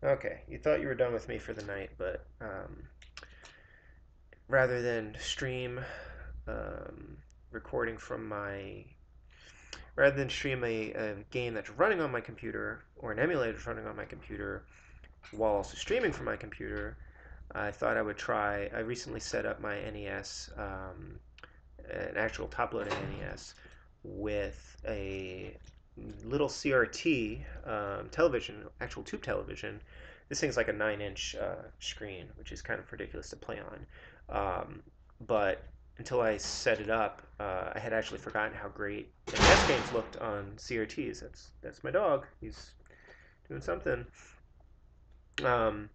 Okay, you thought you were done with me for the night, but rather than stream um, recording from my, rather than stream a game that's running on my computer or an emulator that's running on my computer while also streaming from my computer, I thought I would try. I recently set up my NES, an actual top-loaded NES, with a little CRT television, actual tube television. This thing's like a 9-inch screen, which is kind of ridiculous to play on. But until I set it up, I had actually forgotten how great NES games looked on CRTs. That's my dog. He's doing something. Um,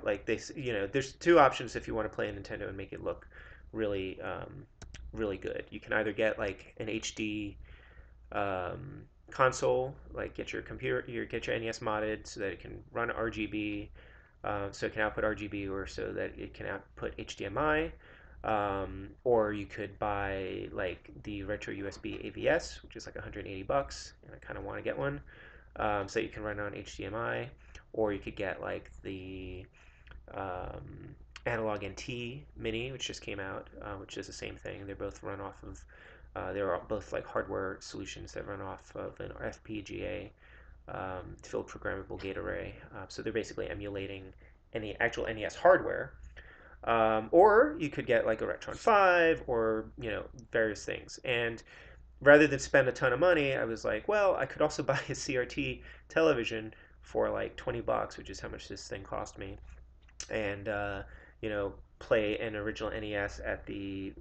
like there's two options if you want to play a Nintendo and make it look really, really good. You can either get like an HD console, like get your NES modded so that it can run RGB, so it can output RGB, or so that it can output HDMI. Or you could buy like the retro USB AVS, which is like 180 bucks, and I kind of want to get one, so you can run on HDMI. Or you could get like the Analog NT Mini, which just came out, which is the same thing. They both run off of, they're both like hardware solutions that run off of an FPGA field programmable gate array. So they're basically emulating any actual NES hardware. Or you could get like a Retron 5 or, various things. And rather than spend a ton of money, I was like, well, I could also buy a CRT television for like 20 bucks, which is how much this thing cost me, and play an original NES at the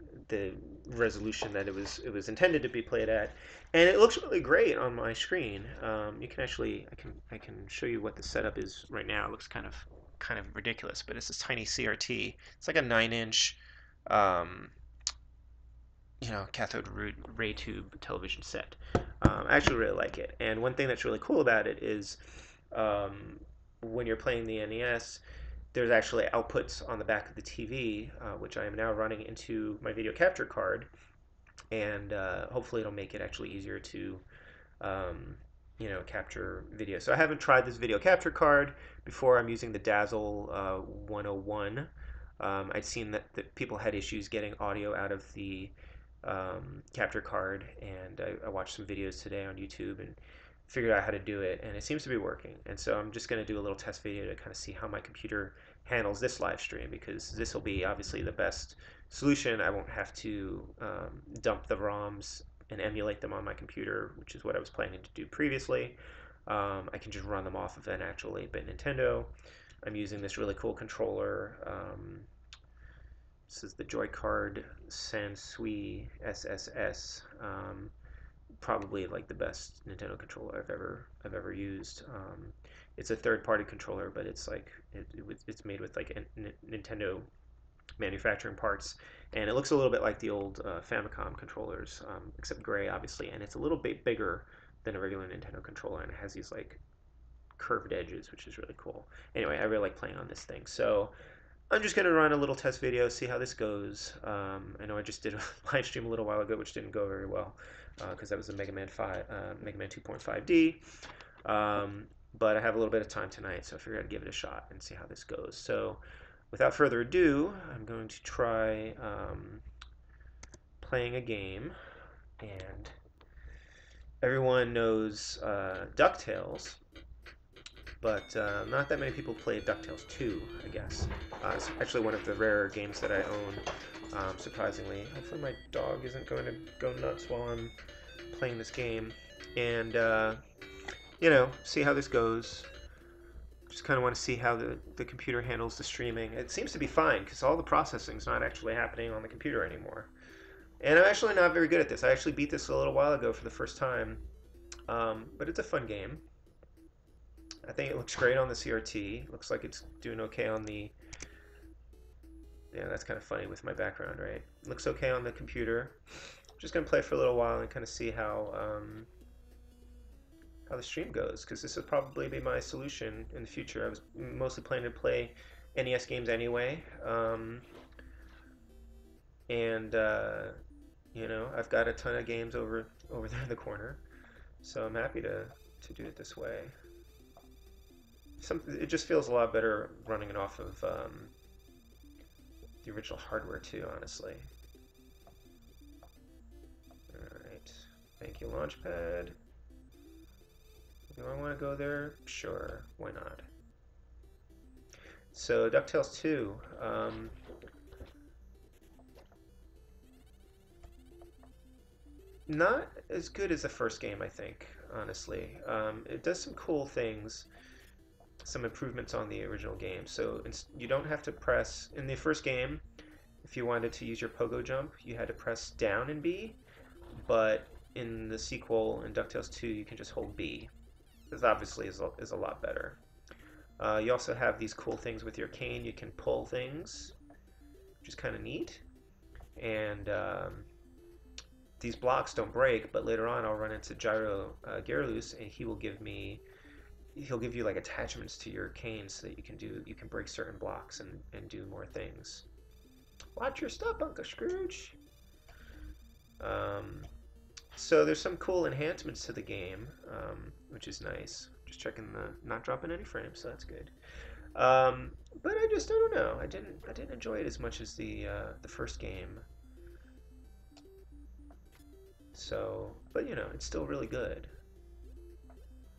resolution that it was intended to be played at, and it looks really great on my screen. You can actually I can show you what the setup is right now. It looks kind of ridiculous, but it's this tiny CRT. It's like a 9-inch um, cathode ray tube television set. I actually really like it, and one thing that's really cool about it is um, when you're playing the NES, there's actually outputs on the back of the TV, which I am now running into my video capture card, and hopefully it'll make it actually easier to, um, capture video. So I haven't tried this video capture card before. I'm using the Dazzle 101. I'd seen that people had issues getting audio out of the capture card, and I watched some videos today on YouTube and figured out how to do it, and it seems to be working. And so I'm just going to do a little test video to kind of see how my computer handles this live stream, because this will be obviously the best solution. I won't have to dump the ROMs and emulate them on my computer, which is what I was planning to do previously. I can just run them off of an actual 8-bit Nintendo. I'm using this really cool controller. This is the Joy-Card Sansui SSS. Probably like the best Nintendo controller I've ever used. It's a third-party controller, but it's like it's made with like Nintendo manufacturing parts, and it looks a little bit like the old Famicom controllers, except gray, obviously, and it's a little bit bigger than a regular Nintendo controller, and it has these like curved edges, which is really cool. Anyway, I really like playing on this thing, so I'm just going to run a little test video, see how this goes. I know I just did a live stream a little while ago, which didn't go very well, because that was a Mega Man 2.5D. But I have a little bit of time tonight, so I figured I'd give it a shot and see how this goes. So without further ado, I'm going to try playing a game. And everyone knows DuckTales, but not that many people play DuckTales 2, I guess. It's actually one of the rarer games that I own, surprisingly. Hopefully my dog isn't going to go nuts while I'm playing this game. And, see how this goes. Just kind of want to see how the computer handles the streaming. It seems to be fine, because all the processing's not actually happening on the computer anymore. And I'm actually not very good at this. I actually beat this a little while ago for the first time. But it's a fun game. I think it looks great on the CRT. Looks like it's doing okay on the... Yeah, that's kind of funny with my background, right? Looks okay on the computer. I'm just going to play for a little while and kind of see how the stream goes, because this will probably be my solution in the future. I was mostly planning to play NES games anyway. And, I've got a ton of games over there in the corner. So I'm happy to do it this way. it just feels a lot better running it off of the original hardware too, honestly. Alright. Thank you, Launchpad. Do I want to go there? Sure, why not? So, DuckTales 2. Not as good as the first game, I think, honestly. It does some cool things, some improvements on the original game. So, you don't have to press. In the first game, if you wanted to use your pogo jump, you had to press down and B. But in the sequel, in DuckTales 2, you can just hold B. This obviously is a lot better. You also have these cool things with your cane. You can pull things, which is kind of neat. And these blocks don't break, but later on I'll run into Gyro Gyaralus, and he'll give you like attachments to your cane so that you can break certain blocks and do more things. Watch your step, Uncle Scrooge. So there's some cool enhancements to the game, which is nice. Just checking not dropping any frames, so that's good. But I don't know. I didn't enjoy it as much as the first game. So, but you know, it's still really good.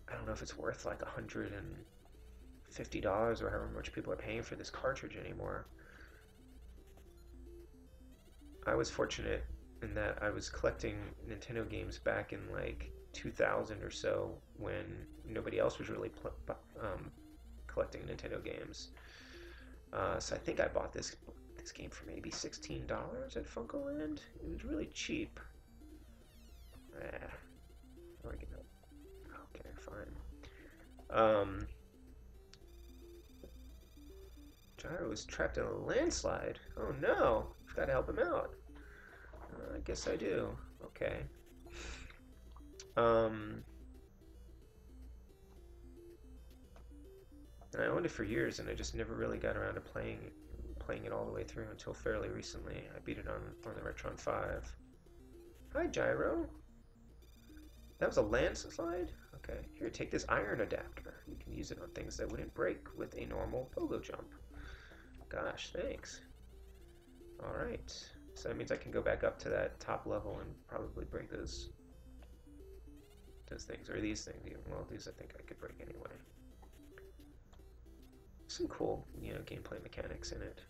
I don't know if it's worth like $150 or however much people are paying for this cartridge anymore. I was fortunate in that I was collecting Nintendo games back in like 2000 or so when nobody else was really collecting Nintendo games. So I think I bought this game for maybe $16 at Funkoland. It was really cheap. Okay, fine. Gyro was trapped in a landslide. Oh no! I've got to help him out. I guess I do. Okay. And I owned it for years, and I just never really got around to playing it all the way through until fairly recently. I beat it on the Retron 5. Hi, Gyro. That was a landslide? Okay. Here, take this iron adapter. You can use it on things that wouldn't break with a normal pogo jump. Gosh, thanks. Alright. So that means I can go back up to that top level and probably break those things, or these things. Well, these I think I could break anyway. Some cool, gameplay mechanics in it.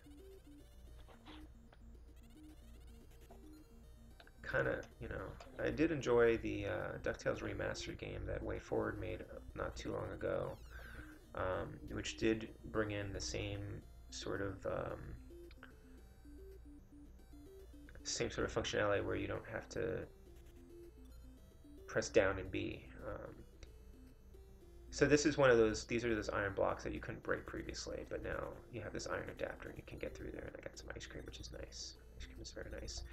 Kind of, I did enjoy the DuckTales Remastered game that WayForward made not too long ago, which did bring in the same sort of functionality where you don't have to press down and B. So this is these are those iron blocks that you couldn't break previously, but now you have this iron adapter and you can get through there, and I got some ice cream, which is nice. Ice cream is very nice.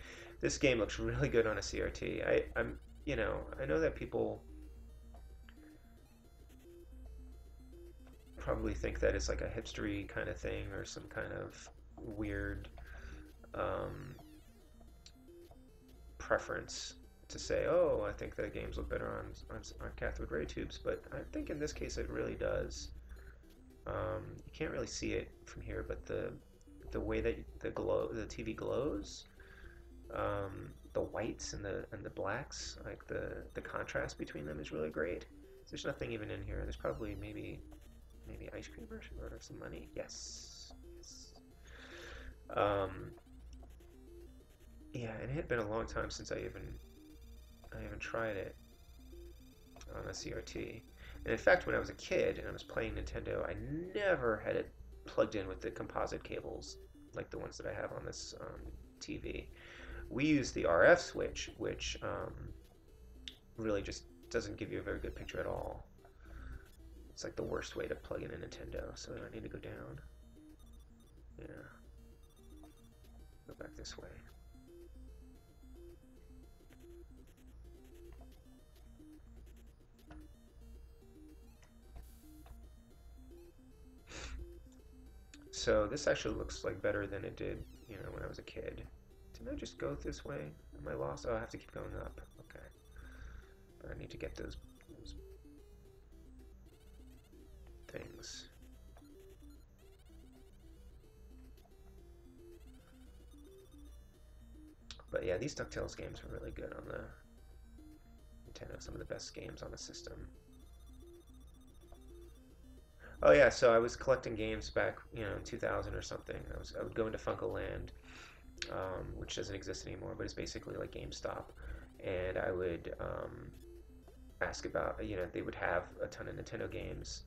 This game looks really good on a CRT. I know that people probably think that it's like a hipstery kind of thing or some kind of weird preference to say, oh, I think that games look better on cathode ray tubes, but I think in this case it really does. You can't really see it from here, but the way that the TV glows, the whites and the blacks, like the contrast between them is really great. There's nothing even in here. There's probably maybe ice cream or some money. Yes. Yeah, and it had been a long time since I haven't tried it on a CRT. And in fact, when I was a kid and I was playing Nintendo, I never had it plugged in with the composite cables like the ones that I have on this TV. We use the RF switch, which really just doesn't give you a very good picture at all. It's like the worst way to plug in a Nintendo, so I need to go down. Yeah. Go back this way. So this actually looks like better than it did, when I was a kid. Didn't I just go this way? Am I lost? Oh, I have to keep going up. Okay. But I need to get those things. But yeah, these DuckTales games were really good on the Nintendo. Some of the best games on the system. Oh yeah, so I was collecting games back, in 2000 or something. I would go into Funko Land, which doesn't exist anymore, but it's basically like GameStop, and I would ask about, they would have a ton of Nintendo games,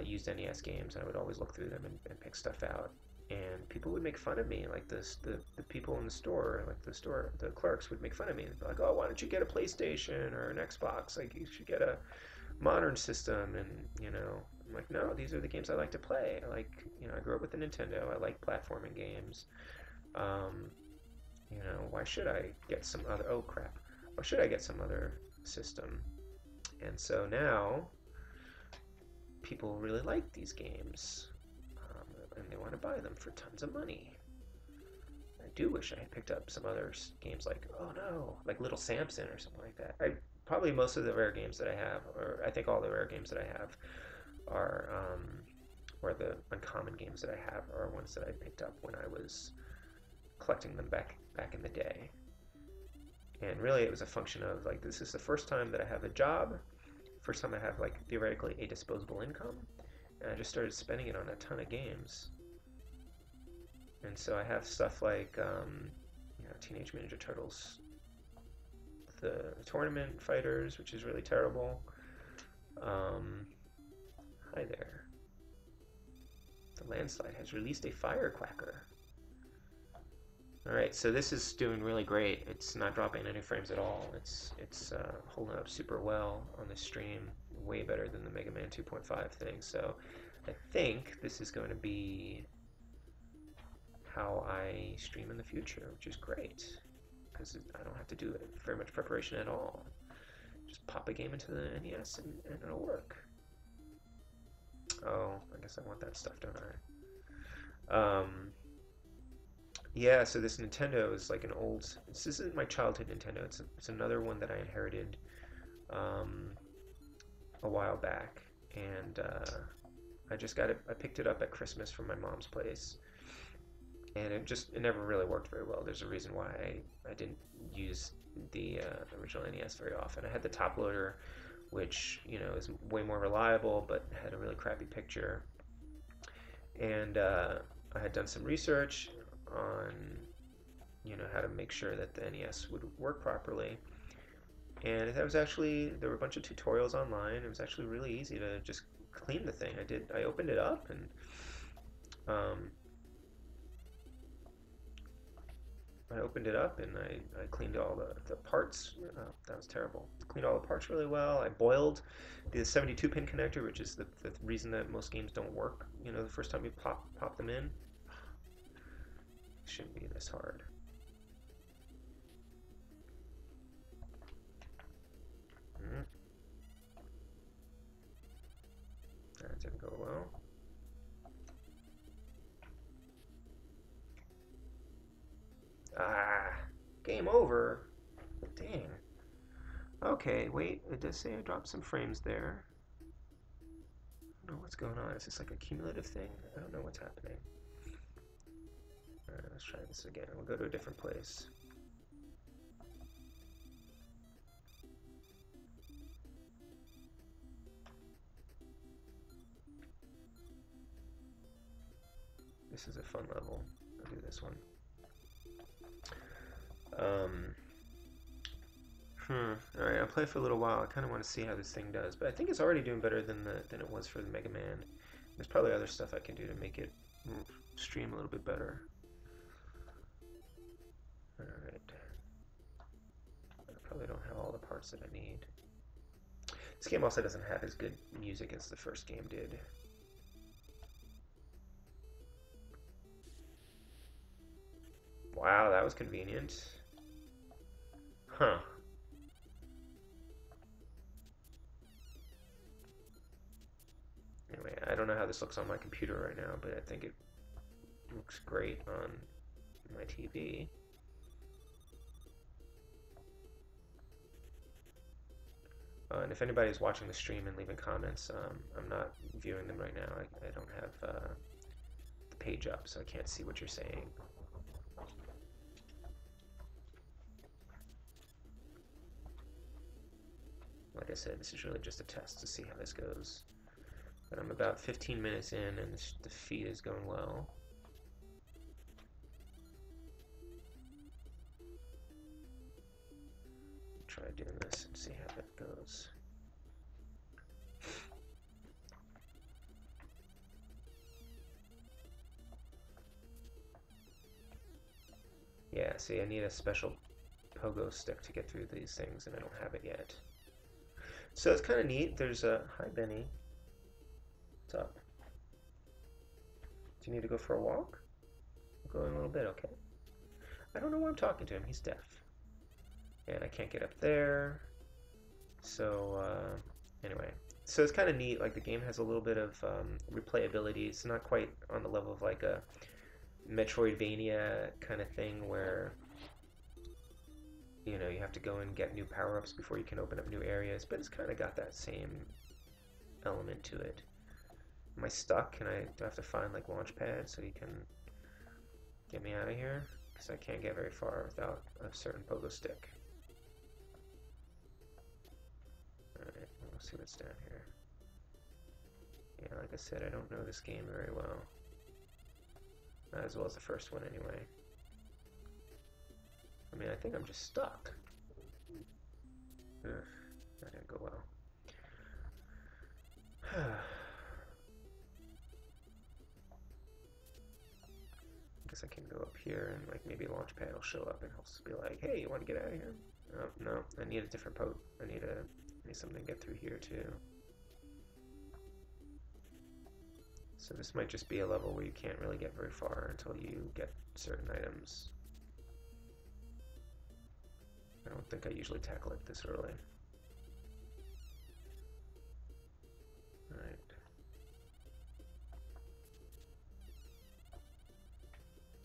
used NES games, and I would always look through them and pick stuff out. And people would make fun of me, like the people in the store, like the clerks would make fun of me. They'd be like, "Oh, why don't you get a PlayStation or an Xbox? Like, you should get a modern system." And I'm like, "No, these are the games I like to play. I grew up with the Nintendo. I like platforming games. Um, why should I get some other? Oh crap! Why should I get some other system?" And so now people really like these games, and they want to buy them for tons of money. I do wish I had picked up some other games like, oh no, like Little Samson or something like that. Probably most of the rare games that I have, or I think all the rare games that I have, are or the uncommon games that I have are ones that I picked up when I was collecting them back in the day. And really, it was a function of like, this is the first time that I have a job, first time I have like theoretically a disposable income, and I just started spending it on a ton of games. And so I have stuff like Teenage Mutant Ninja Turtles, the Tournament Fighters, which is really terrible. Hi there. The Landslide has released a Firecracker. Alright, so this is doing really great. It's not dropping any frames at all. It's holding up super well on the stream, way better than the Mega Man 2.5 thing. So I think this is going to be how I stream in the future, which is great, because I don't have to do very much preparation at all. Just pop a game into the NES and it'll work. Oh, I guess I want that stuff, don't I? Yeah, so this Nintendo is like this isn't my childhood Nintendo. It's another one that I inherited a while back, and I just got it. I picked it up at Christmas from my mom's place, and it never really worked very well. There's a reason why I didn't use the original NES very often. I had the top loader, which is way more reliable, but had a really crappy picture. And I had done some research on how to make sure that the NES would work properly. And there were a bunch of tutorials online. It was actually really easy to just clean the thing. I opened it up and I cleaned all the parts. That was terrible. Cleaned all the parts really well. I boiled the 72-pin connector, which is the reason that most games don't work, the first time you pop them in. It shouldn't be this hard. That didn't go well. Ah, game over. Dang. Okay, wait, it does say I dropped some frames there. I don't know what's going on. Is this like a cumulative thing? I don't know what's happening. Alright, let's try this again. We'll go to a different place. This is a fun level. I'll do this one. Alright, I'll play for a little while. I kind of want to see how this thing does, but I think it's already doing better than it was for the Mega Man. There's probably other stuff I can do to make it stream a little bit better. Alright. I probably don't have all the parts that I need. This game also doesn't have as good music as the first game did. Wow, that was convenient. Huh. Anyway, I don't know how this looks on my computer right now, but I think it looks great on my TV. And if anybody's watching the stream and leaving comments, I'm not viewing them right now. I don't have the page up, so I can't see what you're saying. like I said, this is really just a test to see how this goes. But I'm about 15 minutes in, and the feed is going well. Try doing this and see how that goes. Yeah, see, I need a special pogo stick to get through these things, and I don't have it yet. So it's kind of neat. There's a... Hi, Benny. What's up? Do you need to go for a walk? I'll go in a little bit, okay. I don't know why I'm talking to him. He's deaf. And I can't get up there. So, anyway. So it's kind of neat. Like, the game has a little bit of replayability. It's not quite on the level of, like, a Metroidvania kind of thing where, you know, you have to go and get new power-ups before you can open up new areas, but it's kind of got that same element to it. Am I stuck? Do I have to find, like, launch pad so you can get me out of here? Because I can't get very far without a certain pogo stick. Alright, we'll see what's down here. Yeah, like I said, I don't know this game very well. Not as well as the first one, anyway. I mean, I think I'm just stuck. Ugh, that didn't go well. I guess I can go up here and, like, maybe Launchpad will show up and he'll be like, hey, you want to get out of here? Oh, no, I need a different poke. I need something to get through here, too. So this might just be a level where you can't really get very far until you get certain items. I don't think I usually tackle it this early. Alright.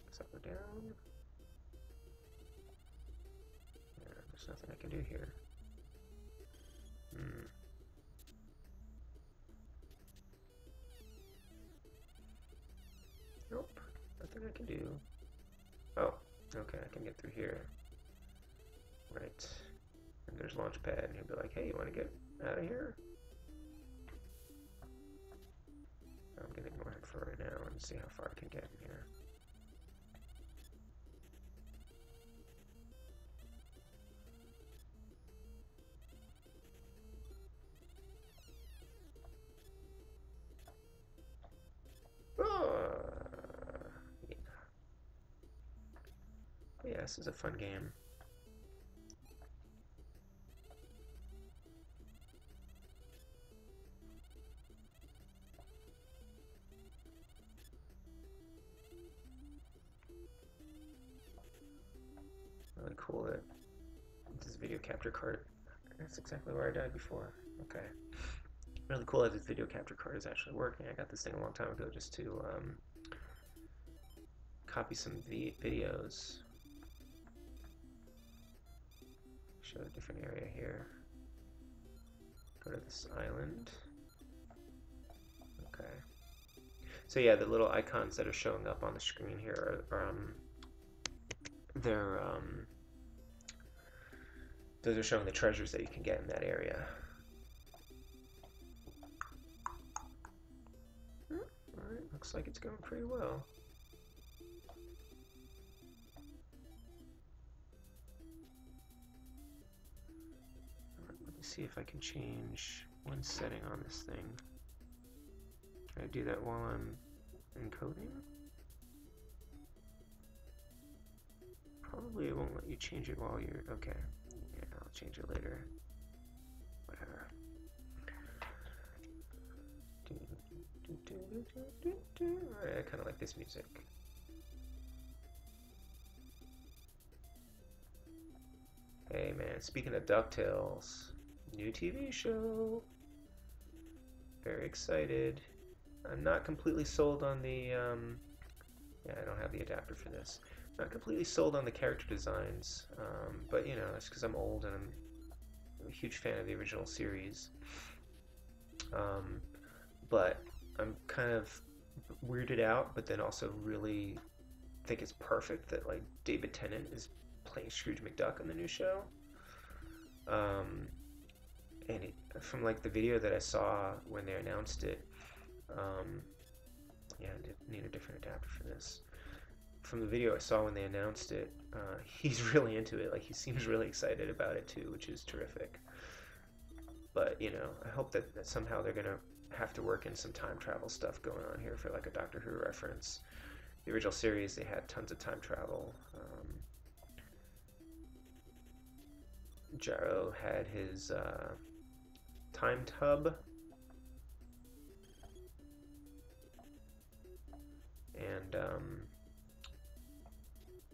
It's up or down. Yeah, there's nothing I can do here. Nope, nothing I can do. Oh, okay, I can get through here. Right. And there's Launchpad, and he'll be like, hey, you want to get out of here? I'm going to ignore him for right now and see how far I can get in here. Yeah, this is a fun game. Really cool that this video capture card, that's exactly where I died before. Okay. Really cool that this video capture card is actually working. I got this thing a long time ago just to copy some videos. Show a different area here. Go to this island. Okay. So yeah, the little icons that are showing up on the screen here are those are showing the treasures that you can get in that area. Alright, looks like it's going pretty well. Let me see if I can change one setting on this thing. Can I do that while I'm encoding? Probably it won't let you change it while you're... Okay. Yeah, I'll change it later. Whatever. Alright, I kind of like this music. Hey man, speaking of DuckTales, new TV show. Very excited. I'm not completely sold on the, yeah, I don't have the adapter for this. Not completely sold on the character designs, but you know, that's because I'm old and I'm a huge fan of the original series. But I'm kind of weirded out, but then also really think it's perfect that, like, David Tennant is playing Scrooge McDuck on the new show. And from like the video that I saw when they announced it, um, yeah, I need a different adapter for this. From the video I saw when they announced it, he's really into it. Like, he seems really excited about it too, which is terrific. But, you know, I hope that somehow they're gonna have to work in some time travel stuff going on here for like a Doctor Who reference. The original series, they had tons of time travel. Jarrow had his time tub, and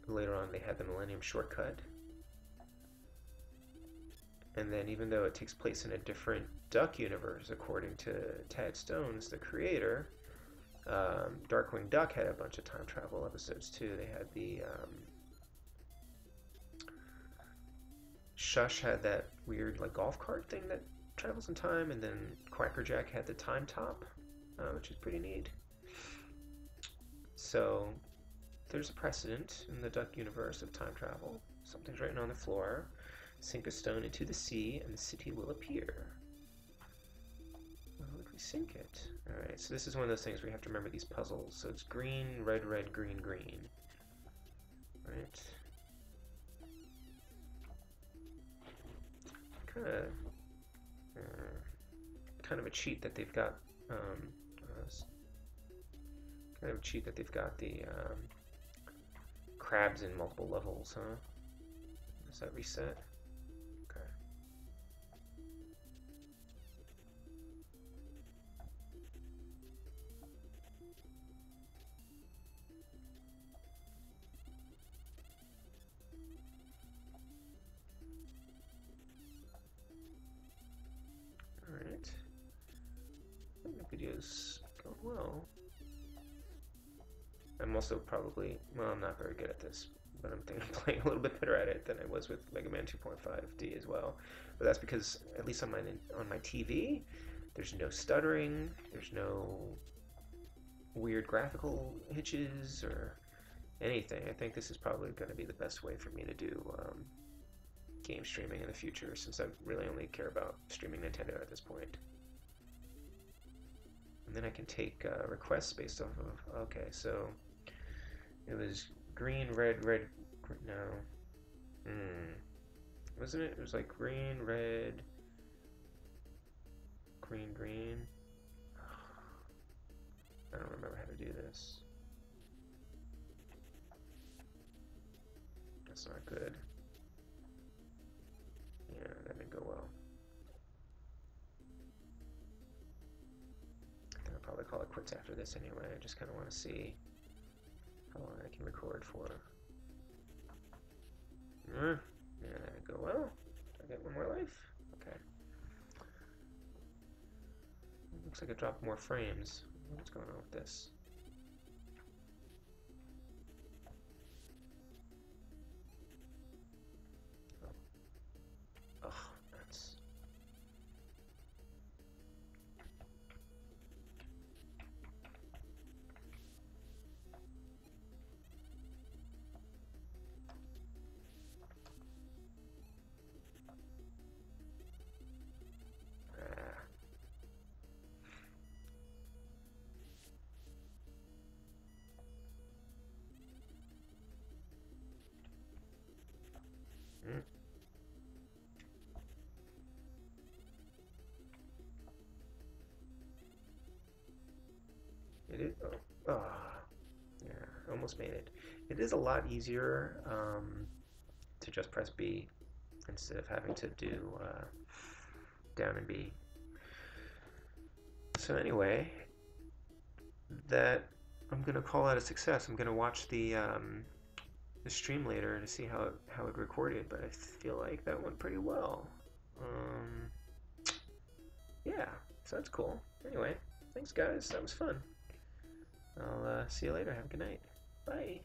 later on they had the Millennium Shortcut. And then, even though it takes place in a different Duck universe, according to Tad Stones, the creator, Darkwing Duck had a bunch of time travel episodes too. They had the Shush had that weird like golf cart thing that travels in time, and then Quackerjack had the time top, which is pretty neat. So there's a precedent in the Duck universe of time travel. Something's written on the floor. Sink a stone into the sea, and the city will appear. How would we sink it? Alright, so this is one of those things where you have to remember these puzzles. So it's green, red, red, green, green. Right? Kind of a cheat that they've got. Kind of a cheat that they've got the crabs in multiple levels, huh? Does that reset? Okay. Alright. The video's going well. I'm also probably, well, I'm not very good at this, but I'm thinking I'm playing a little bit better at it than I was with Mega Man 2.5D as well. But that's because, at least on my TV, there's no stuttering, there's no weird graphical hitches or anything. I think this is probably going to be the best way for me to do game streaming in the future, since I really only care about streaming Nintendo at this point. And then I can take requests based off of, okay, so it was green, red, red, no, wasn't it? It was like green, red, green, green. I don't remember how to do this. That's not good. Yeah, that didn't go well. I'll probably call it quits after this anyway. I just kind of want to see how long I can record for. Yeah, that didn't go well. Do I get one more life? Okay. Looks like I dropped more frames. What's going on with this? Oh, nuts. It is, yeah, almost made it. It is a lot easier to just press B instead of having to do down and B. So anyway, that I'm gonna call that a success. I'm gonna watch the stream later to see how it recorded, but I feel like that went pretty well. Yeah, so that's cool. Anyway, thanks guys, that was fun. I'll see you later. Have a good night. Bye.